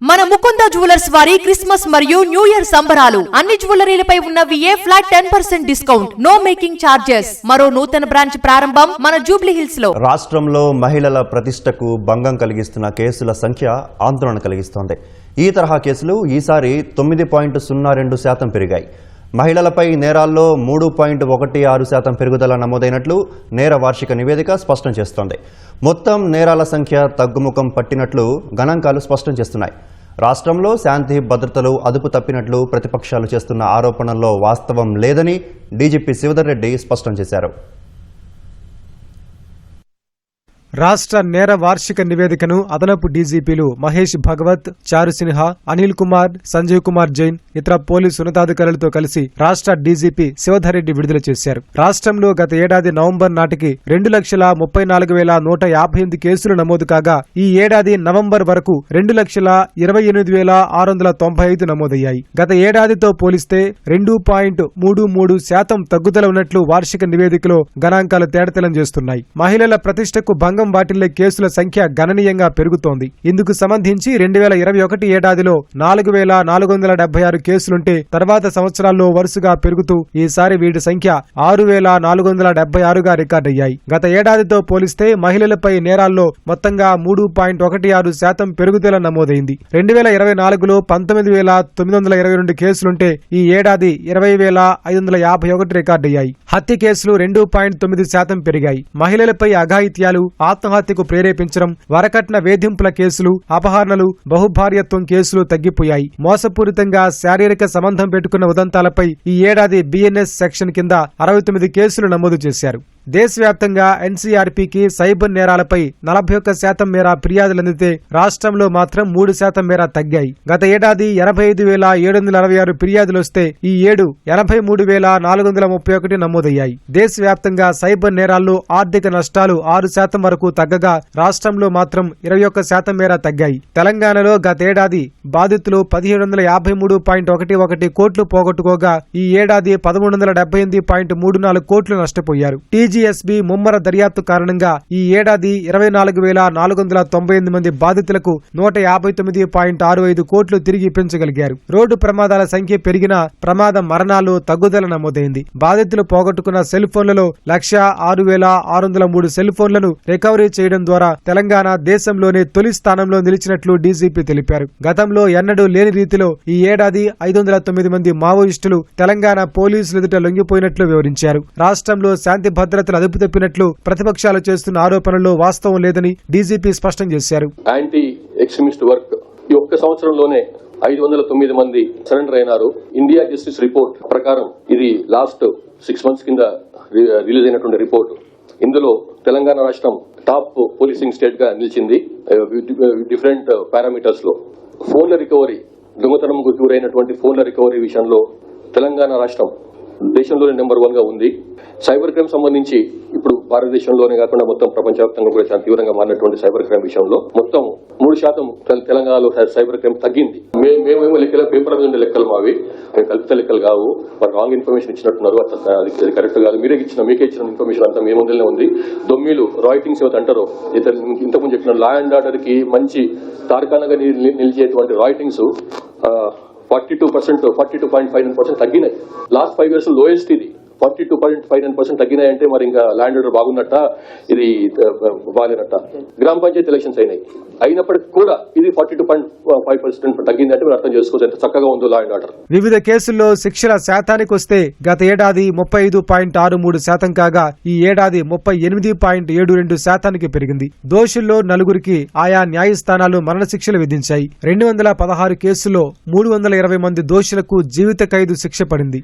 మన ముకుంద జ్యువెలర్స్ వారి క్రిస్మస్ మరియు న్యూ ఇయర్ సంబరాలు అన్ని జ్యువెలరీలపై ఉన్న VA flat 10% discount, no making charges. మరో నూతన బ్రాంచ్ ప్రారంభం మన జూబ్లీ హిల్స్ లో. రాష్ట్రంలో మహిళల ప్రతిష్టకు భంగం కలిగిస్తున్న కేసుల సంఖ్య ఆందోళన కలిగిస్తోంది. ఈ తరహా కేసులు ఈసారి 9.02% పెరిగాయి. మహిళలపై నేరాల్లో 3.16% పెరుగుదల నమోదైనట్లు నేర వార్షిక నివేదిక స్పష్టం చేస్తోంది. మొత్తం నేరాల సంఖ్య తగ్గుముఖం పట్టినట్లు గణాంకాలు స్పష్టం చేస్తున్నాయి. రాష్ట్రంలో శాంతి భద్రతలు అదుపు తప్పినట్లు ప్రతిపక్షాలు చేస్తున్న ఆరోపణల్లో వాస్తవం లేదని డీజీపీ శివధర్ రెడ్డి స్పష్టం చేశారు. రాష్ట్ర నేర వార్షిక నివేదికను అదనపు డీజీపీలు మహేష్ భగవత్, చారు సిన్హా, అనిల్ కుమార్, సంజీవ్ కుమార్ జైన్, ఇతర పోలీసు ఉన్నతాధికారులతో కలిసి రాష్ట్ర డీజీపీ శివధర్ రెడ్డి విడుదల చేశారు. రాష్ట్రంలో గత ఏడాది నవంబర్ నాటికి 2,34,158 కేసులు నమోదు కాగా ఈ ఏడాది నవంబర్ వరకు 2,28,695 నమోదయ్యాయి. గత ఏడాదితో పోలిస్తే 2.33% తగ్గుదల ఉన్నట్లు వార్షిక నివేదికలో గణాంకాలు తేటతెల్లం చేస్తున్నాయి. మహిళల ప్రతిష్టకు భంగం వాటిల్లే కేసుల సంఖ్య గణనీయంగా పెరుగుతోంది. ఇందుకు సంబంధించి 2021 ఏడాదిలో 4,476 కేసులుంటే తర్వాత సంవత్సరాల్లో వరుసగా పెరుగుతూ ఈసారి వీటి సంఖ్య 6,476గా రికార్డయ్యాయి. గత ఏడాదితో పోలిస్తే మహిళలపై నేరాల్లో మొత్తంగా 3.16% పెరుగుదల నమోదైంది. 2024లో 19,922 కేసులుంటే ఈ ఏడాది 20,551 రికార్డయ్యాయి. హత్య కేసులు 2.9% పెరిగాయి. మహిళలపై అఘాయిత్యాలు, ఆత్మహత్యకు ప్రేరేపించడం, వరకట్న వేధింపుల కేసులు, అపహరణలు, బహుభార్యత్వం కేసులు తగ్గిపోయాయి. మోసపూరితంగా శారీరక సంబంధం పెట్టుకున్న ఉదంతాలపై ఈ ఏడాది BNS సెక్షన్ కింద 69 కేసులు నమోదు చేశారు. దేశవ్యాప్తంగా ఎన్సీఆర్పీకి సైబర్ నేరాలపై 41% మేర ఫిర్యాదులందితే రాష్ట్రంలో మాత్రం 3% మేర తగ్గాయి. గత ఏడాది 85,746 ఫిర్యాదులొస్తే ఈ ఏడు 83,431 నమోదయ్యాయి. దేశవ్యాప్తంగా సైబర్ నేరాల్లో ఆర్థిక నష్టాలు 6% వరకు తగ్గగా రాష్ట్రంలో మాత్రం 21% మేర తగ్గాయి. తెలంగాణలో గతేడాది బాధితులు 1,753.11 కోట్లు పోగొట్టుకోగా ఈ ఏడాది 1,378.34 కోట్లు నష్టపోయారు. TGSB ముమ్మర దర్యాప్తు కారణంగా ఈ ఏడాది 24,498 మంది బాధితులకు 159.65 కోట్లు తిరిగి ఇప్పించగలిగారు. రోడ్డు ప్రమాదాల సంఖ్య పెరిగినా ప్రమాద మరణాలు తగ్గుదల నమోదైంది. బాధితులు పోగొట్టుకున్న సెల్ ఫోన్లలో 106,603 సెల్ ఫోన్లను రికవరీ చేయడం ద్వారా తెలంగాణ దేశంలోనే తొలి స్థానంలో నిలిచినట్లు డీజీపీ తెలిపారు. గతంలో ఎన్నడూ లేని రీతిలో ఈ ఏడాది 509 మంది మావోయిస్టులు తెలంగాణ పోలీసులు ఎదుట లొంగిపోయినట్లు వివరించారు. రాష్ట్రంలో శాంతి భద్రతలు అదుపు తప్పినట్లు ప్రతిపక్షాలు చేస్తున్న ఆరోపణల్లో వాస్తవం లేదని డీజీపీ స్పష్టం చేశారు. యాంటీ ఎక్స్ట్రీమిస్ట్ వర్క్ ఈ ఒక్క సంవత్సరంలోనే 509 మంది సరెండర్ అయినారు. ఇండియా జస్టిస్ రిపోర్ట్ ప్రకారం ఇది లాస్ట్ 6 months కింద రిలీజ్ అయినటువంటి రిపోర్ట్. ఇందులో తెలంగాణ రాష్ట్రం టాప్ పోలీసింగ్ స్టేట్ గా నిలిచింది. డిఫరెంట్ పారామీటర్స్ లో ఫోన్ల రికవరీ, దొంగతనంకు గురైనటువంటి ఫోన్ల రికవరీ విషయంలో తెలంగాణ రాష్ట్రం దేశంలోనే నెంబర్ 1 గా ఉంది. సైబర్ క్రైమ్ సంబంధించి ఇప్పుడు భారతదేశంలోనే కాకుండా మొత్తం ప్రపంచవ్యాప్తంగా కూడా చాలా తీవ్రంగా మారినటువంటి సైబర్ క్రైమ్ విషయంలో మొత్తం 3% తెలంగాణలో సైబర్ క్రైమ్ తగ్గింది. మేమేమో లెక్కల పేపర్ మీద ఉండే లెక్కలు మావి, కల్పిత లెక్కలు కావు. మరి రాంగ్ ఇన్ఫర్మేషన్ ఇచ్చినట్టున్నారు, అది కరెక్ట్ కాదు. మీకే ఇచ్చిన ఇన్ఫర్మేషన్ అంతా మీ ముందునే ఉంది. దొమ్మిలు రాయిటింగ్స్ ఏమైతే అంటారో ఇంతకుముందు చెప్పిన లా అండ్ ఆర్డర్ కి మంచి తార్కాణంగా నిలిచేటువంటి రాయిటింగ్స్ 42.59% తగ్గినాయి. లాస్ట్ 5 years లోయెస్ట్ ఇది 42.59% తగ్గినాయంటే మరి ఇంకా ల్యాండ్ ఆర్డర్ బాగున్నట్ట, ఇది బాగాలేనట్ట. గ్రామ పంచాయతీ ఎలక్షన్స్ అయినప్పటికీ కూడా ఇది 42.5% తగ్గిందంటే మీరు అర్థం చేసుకోవచ్చు ఎంత చక్కగా ఉందో లా అండ్ ఆర్డర్. వివిధ కేసుల్లో శిక్షల శాతానికి వస్తే గత ఏడాది 35.63% కాగా ఈ ఏడాది 38.72% పెరిగింది. దోషుల్లో 4 ఆయా న్యాయస్థానాలు మరణశిక్షలు విధించాయి. 216 కేసుల్లో 320 మంది దోషులకు జీవిత ఖైదు శిక్ష పడింది.